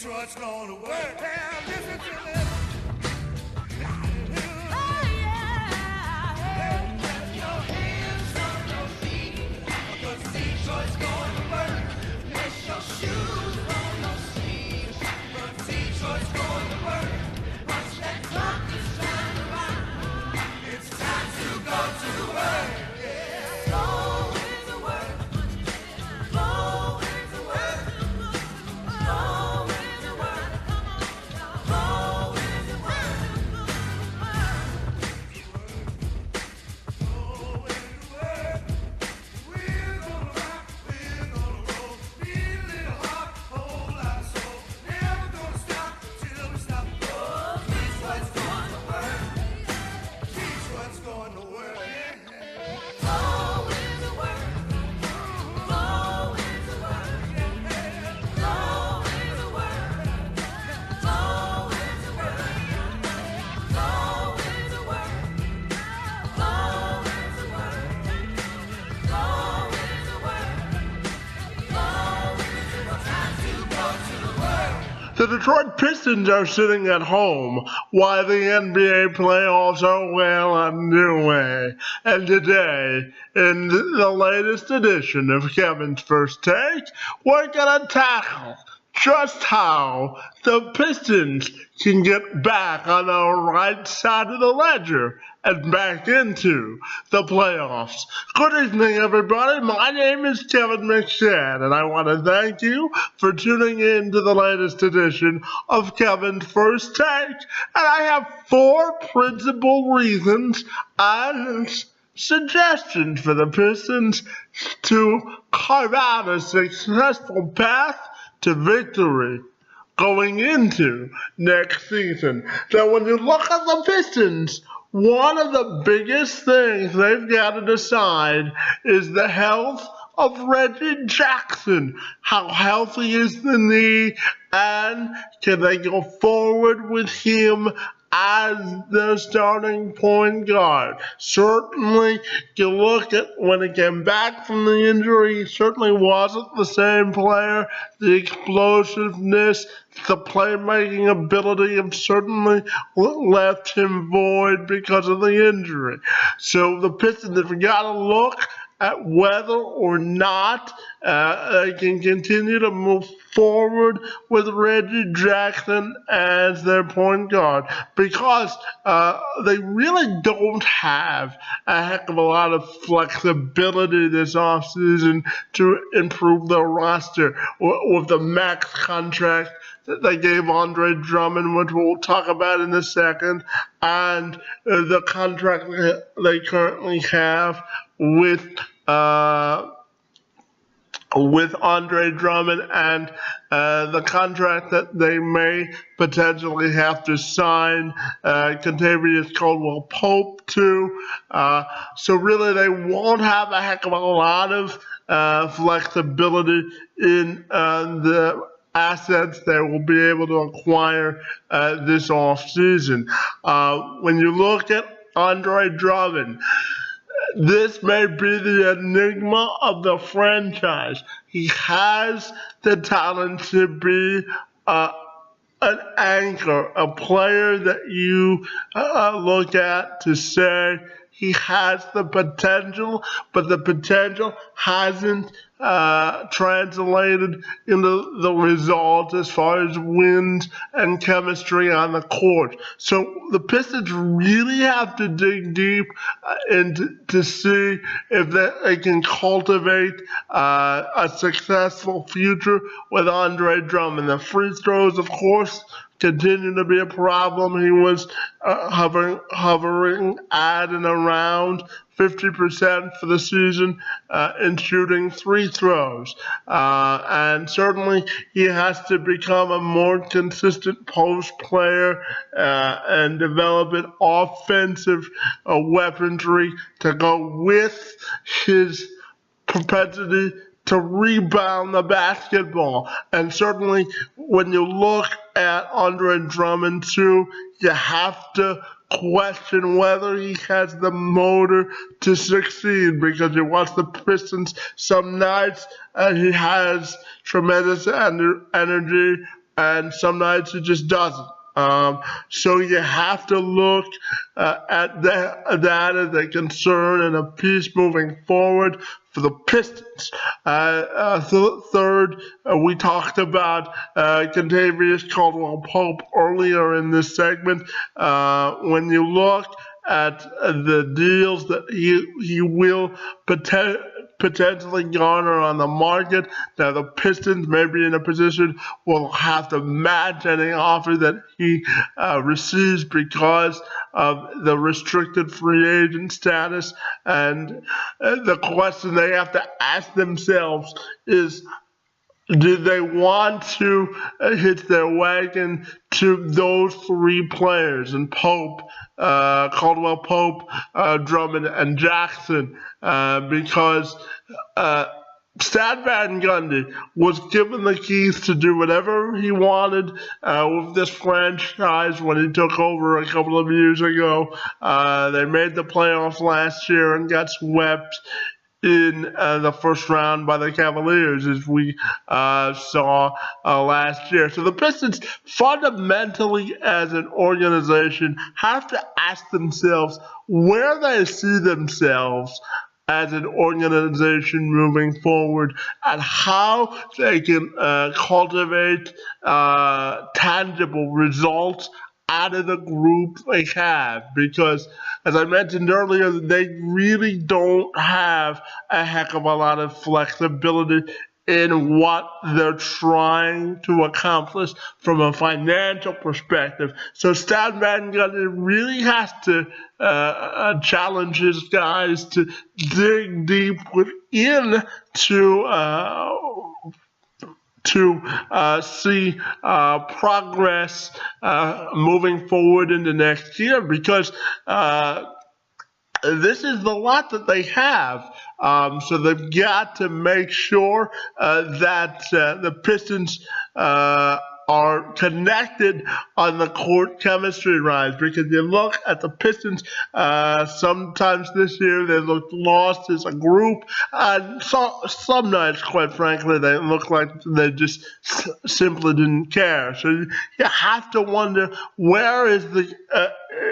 Detroit's gonna work. Now listen to this. Detroit's gonna work. Miss your shoes on those sleeves. But Detroit's gonna work. Once that clock is trying to run, it's time to go to work. Yeah. Go into work. Go into work. Go into work. Go into work. The Detroit Pistons are sitting at home while the NBA playoffs are well underway. And today, in the latest edition of Kevin's First Take, we're going to tackle just how the Pistons can get back on the right side of the ledger and back into the playoffs. Good evening, everybody. My name is Kevin McShane, and I want to thank you for tuning in to the latest edition of Kevin's First Take. And I have 4 principal reasons and suggestions for the Pistons to carve out a successful path to victory going into next season. Now, when you look at the Pistons, one of the biggest things they've got to decide is the health of Reggie Jackson. How healthy is the knee, and can they go forward with him as their starting point guard? Certainly, you look at when he came back from the injury, he certainly wasn't the same player. The explosiveness, the playmaking ability have certainly left him void because of the injury. So the Pistons have got to look at whether or not they can continue to move forward with Reggie Jackson as their point guard, because they really don't have a heck of a lot of flexibility this offseason to improve their roster with the max contract that they gave Andre Drummond, which we'll talk about in a second, and the contract they currently have with Andre Drummond, and the contract that they may potentially have to sign Contavious Caldwell-Pope to. So really they won't have a heck of a lot of flexibility in the assets they will be able to acquire this offseason. When you look at Andre Drummond, this may be the enigma of the franchise. He has the talent to be an anchor, a player that you look at to say he has the potential, but the potential hasn't translated into the results as far as wins and chemistry on the court. So the Pistons really have to dig deep to see if they can cultivate a successful future with Andre Drummond. The free throws, of course, continue to be a problem. He was hovering at and around 50% for the season in shooting free throws. And certainly he has to become a more consistent post player and develop an offensive weaponry to go with his propensity to rebound the basketball. And certainly when you look at Andre Drummond too, you have to question whether he has the motor to succeed, because you watch the Pistons some nights and he has tremendous energy and some nights it just doesn't. So you have to look at that as a concern and a piece moving forward for the Pistons. Third, we talked about Contavious Caldwell-Pope earlier in this segment. When you look at the deals that he will potentially garner on the market, now the Pistons may be in a position will have to match any offer that he receives because of the restricted free agent status. And the question they have to ask themselves is, do they want to hitch their wagon to those three players, and Pope, Caldwell-Pope, Drummond, and Jackson, because Stan Van Gundy was given the keys to do whatever he wanted with this franchise when he took over a couple of years ago. They made the playoffs last year and got swept in the first round by the Cavaliers, as we saw last year. So the Pistons, fundamentally as an organization, have to ask themselves where they see themselves as an organization moving forward, and how they can cultivate tangible results out of the group they have, because as I mentioned earlier, they really don't have a heck of a lot of flexibility in what they're trying to accomplish from a financial perspective. So Stan Van Gundy really has to challenge his guys to dig deep within to see progress moving forward into next year, because this is the lot that they have. So they've got to make sure that the Pistons are connected on the court chemistry rise, because you look at the Pistons, sometimes this year they looked lost as a group, and some nights, quite frankly, they look like they just simply didn't care. So you have to wonder, where is the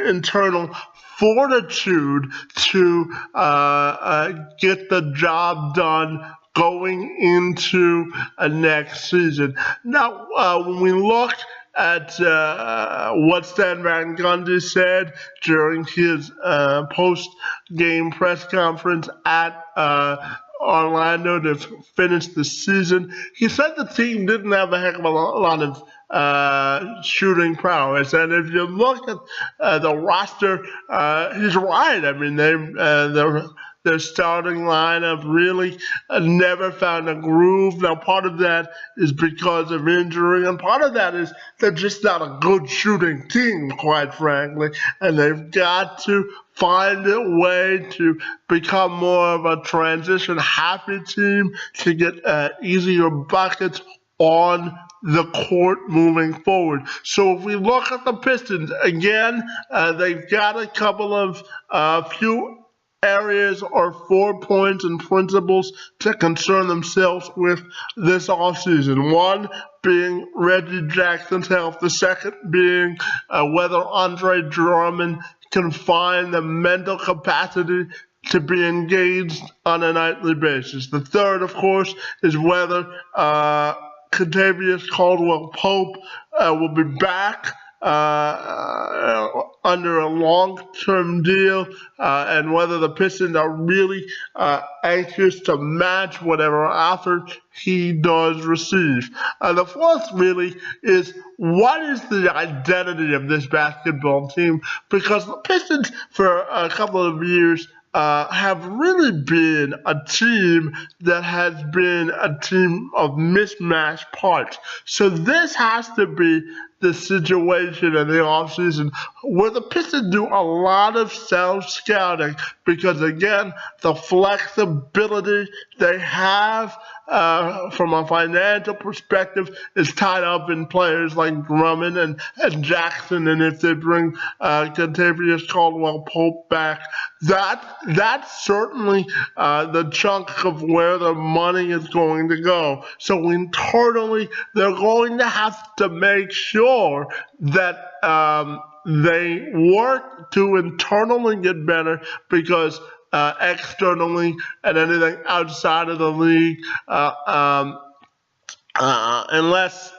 internal fortitude to get the job done going into next season. Now, when we look at what Stan Van Gundy said during his post-game press conference at Orlando to finish the season, he said the team didn't have a heck of a lot of shooting prowess, and if you look at the roster, he's right. I mean, their starting lineup really never found a groove. Now, part of that is because of injury, and part of that is they're just not a good shooting team, quite frankly, and they've got to find a way to become more of a transition-happy team to get easier buckets on the court moving forward. So if we look at the Pistons, again, they've got a couple of few areas or 4 points and principles to concern themselves with this offseason. One being Reggie Jackson's health. The second being whether Andre Drummond can find the mental capacity to be engaged on a nightly basis. The third, of course, is whether Contavious Caldwell-Pope will be back under a long-term deal, and whether the Pistons are really anxious to match whatever offer he does receive. The fourth really is, what is the identity of this basketball team? Because the Pistons, for a couple of years, have really been a team that has been a team of mismatched parts. So this has to be the situation in the offseason where the Pistons do a lot of self-scouting because, again, the flexibility they have from a financial perspective is tied up in players like Drummond and Jackson, and if they bring Caldwell-Pope back, that's certainly the chunk of where the money is going to go. So internally, they're going to have to make sure that they work to internally get better because externally and anything outside of the league, unless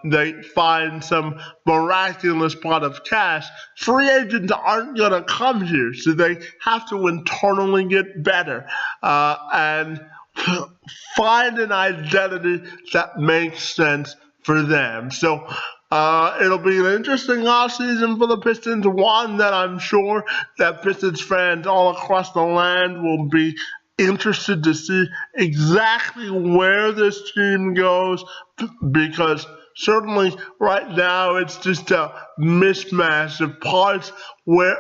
they find some miraculous pot of cash, free agents aren't going to come here. So they have to internally get better and find an identity that makes sense for them. So it'll be an interesting offseason for the Pistons, one that I'm sure that Pistons fans all across the land will be interested to see exactly where this team goes, because certainly right now it's just a mismatch of parts where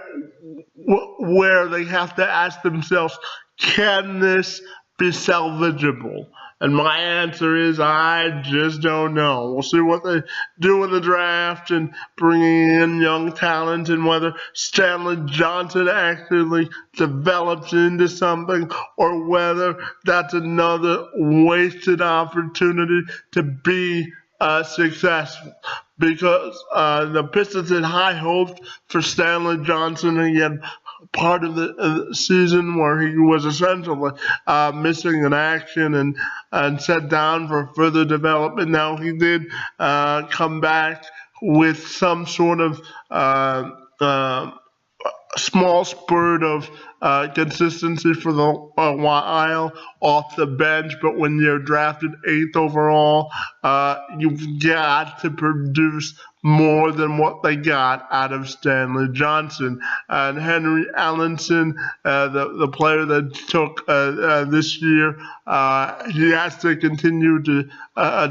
they have to ask themselves, can this be salvageable? And my answer is I just don't know. We'll see what they do in the draft and bringing in young talent and whether Stanley Johnson actually develops into something or whether that's another wasted opportunity to be successful. Because the Pistons had high hopes for Stanley Johnson. He had part of the season where he was essentially missing in action and set down for further development. Now he did come back with some sort of small spurt of consistency for a while off the bench, but when you're drafted 8th overall, you've got to produce more than what they got out of Stanley Johnson. And Henry Allenson, the player that took this year, he has to continue to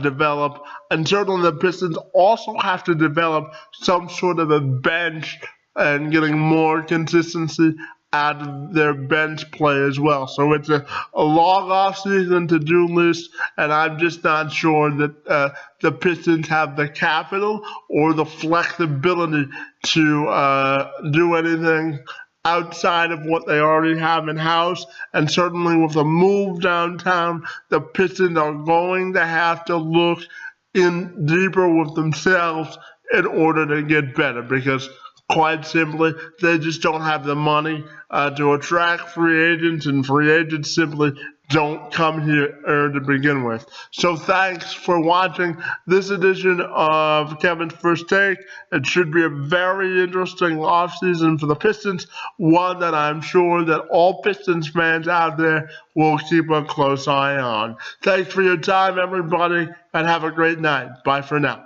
develop. And certainly the Pistons also have to develop some sort of a bench and getting more consistency out of their bench play as well. So it's a long offseason to-do list, and I'm just not sure that the Pistons have the capital or the flexibility to do anything outside of what they already have in-house. And certainly with the move downtown, the Pistons are going to have to look in deeper with themselves in order to get better, because quite simply, they just don't have the money to attract free agents, and free agents simply don't come here to begin with. So thanks for watching this edition of Kevin's First Take. It should be a very interesting offseason for the Pistons, one that I'm sure that all Pistons fans out there will keep a close eye on. Thanks for your time, everybody, and have a great night. Bye for now.